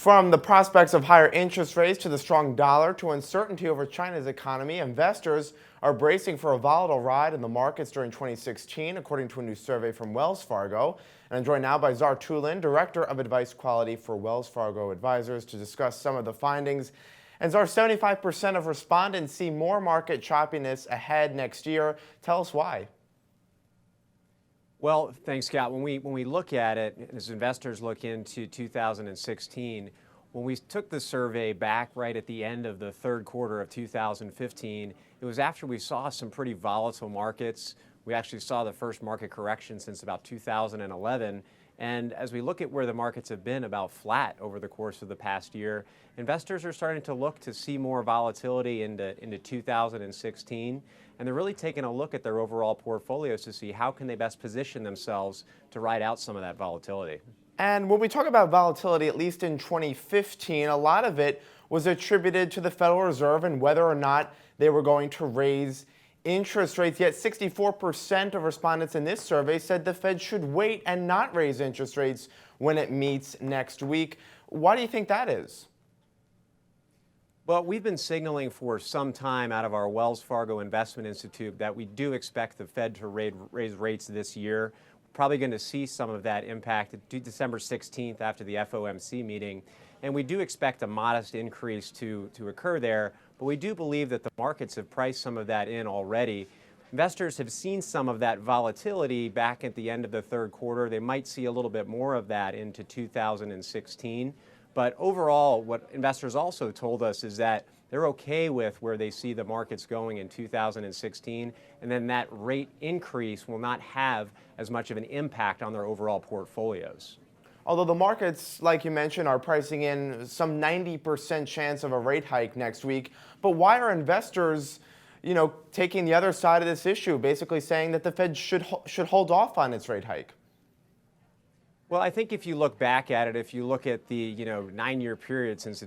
From the prospects of higher interest rates to the strong dollar to uncertainty over China's economy, investors are bracing for a volatile ride in the markets during 2016, according to a new survey from Wells Fargo. And I'm joined now by Zar Toolan, Director of Advice Quality for Wells Fargo Advisors, to discuss some of the findings. And Zar, 75% of respondents see more market choppiness ahead next year. Tell us why. Well, thanks, Scott. When we look at it, as investors look into 2016, when we took the survey back right at the end of the third quarter of 2015, it was after we saw some pretty volatile markets. We actually saw the first market correction since about 2011. And as we look at where the markets have been about flat over the course of the past year, investors are starting to look to see more volatility into 2016. And they're really taking a look at their overall portfolios to see how can they best position themselves to ride out some of that volatility. And when we talk about volatility, at least in 2015, a lot of it was attributed to the Federal Reserve and whether or not they were going to raise interest rates. Yet 64% of respondents in this survey said the Fed should wait and not raise interest rates when it meets next week. Why do you think that is? Well, we've been signaling for some time out of our Wells Fargo Investment Institute that we do expect the Fed to raise rates this year. Probably going to see some of that impact December 16th after the FOMC meeting. And we do expect a modest increase to occur there, but we do believe that the markets have priced some of that in already. Investors have seen some of that volatility back at the end of the third quarter. They might see a little bit more of that into 2016. But overall, what investors also told us is that they're okay with where they see the markets going in 2016, and then that rate increase will not have as much of an impact on their overall portfolios. Although the markets, like you mentioned, are pricing in some 90% chance of a rate hike next week, but why are investors, taking the other side of this issue, basically saying that the Fed should hold off on its rate hike? Well, I think if you look back at it, if you look at the 9-year period since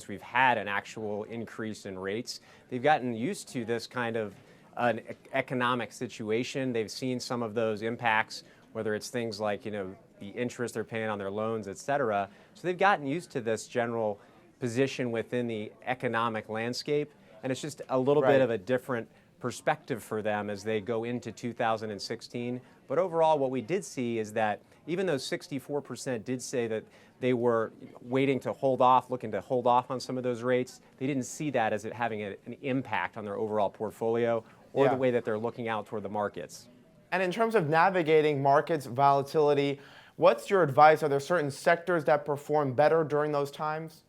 we've had an actual increase in rates, they've gotten used to this kind of an economic situation. They've seen some of those impacts, whether it's things like the interest they're paying on their loans, et cetera. So they've gotten used to this general position within the economic landscape, and it's just a little bit of a different perspective for them as they go into 2016. But overall, what we did see is that even though 64% did say that they were waiting to hold off, looking to hold off on some of those rates, they didn't see that as it having an impact on their overall portfolio or the way that they're looking out toward the markets. And in terms of navigating markets volatility, what's your advice? Are there certain sectors that perform better during those times?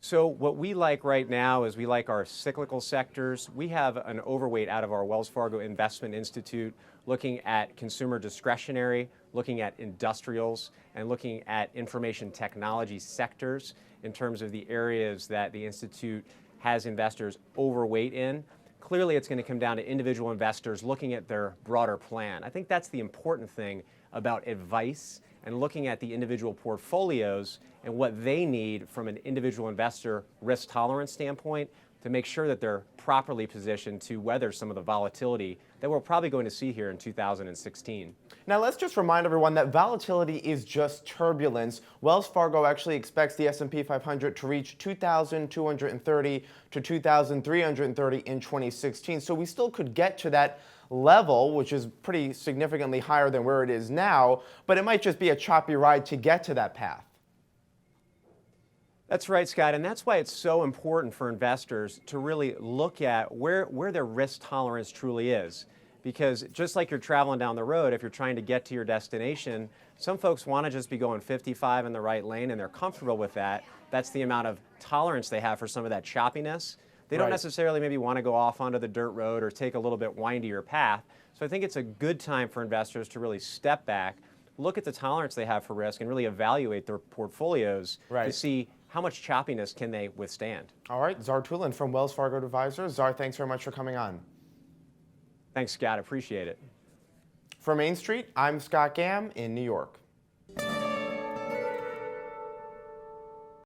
So what we like right now is we like our cyclical sectors. We have an overweight out of our Wells Fargo Investment Institute looking at consumer discretionary, looking at industrials, and looking at information technology sectors in terms of the areas that the Institute has investors overweight in. Clearly, it's going to come down to individual investors looking at their broader plan. I think that's the important thing about advice and looking at the individual portfolios and what they need from an individual investor risk tolerance standpoint to make sure that they're properly positioned to weather some of the volatility that we're probably going to see here in 2016. Now let's just remind everyone that volatility is just turbulence. Wells Fargo actually expects the S&P 500 to reach 2,230 to 2,330 in 2016. So we still could get to that level, which is pretty significantly higher than where it is now, but it might just be a choppy ride to get to that path. That's right, Scott, and that's why it's so important for investors to really look at where their risk tolerance truly is. Because just like you're traveling down the road, if you're trying to get to your destination, some folks want to just be going 55 in the right lane and they're comfortable with that. That's the amount of tolerance they have for some of that choppiness. They don't necessarily maybe want to go off onto the dirt road or take a little bit windier path. So I think it's a good time for investors to really step back, look at the tolerance they have for risk, and really evaluate their portfolios to see how much choppiness can they withstand. All right, Zar Toolan from Wells Fargo Advisors. Zar, thanks very much for coming on. Thanks, Scott. Appreciate it. For Main Street, I'm Scott Gamm in New York.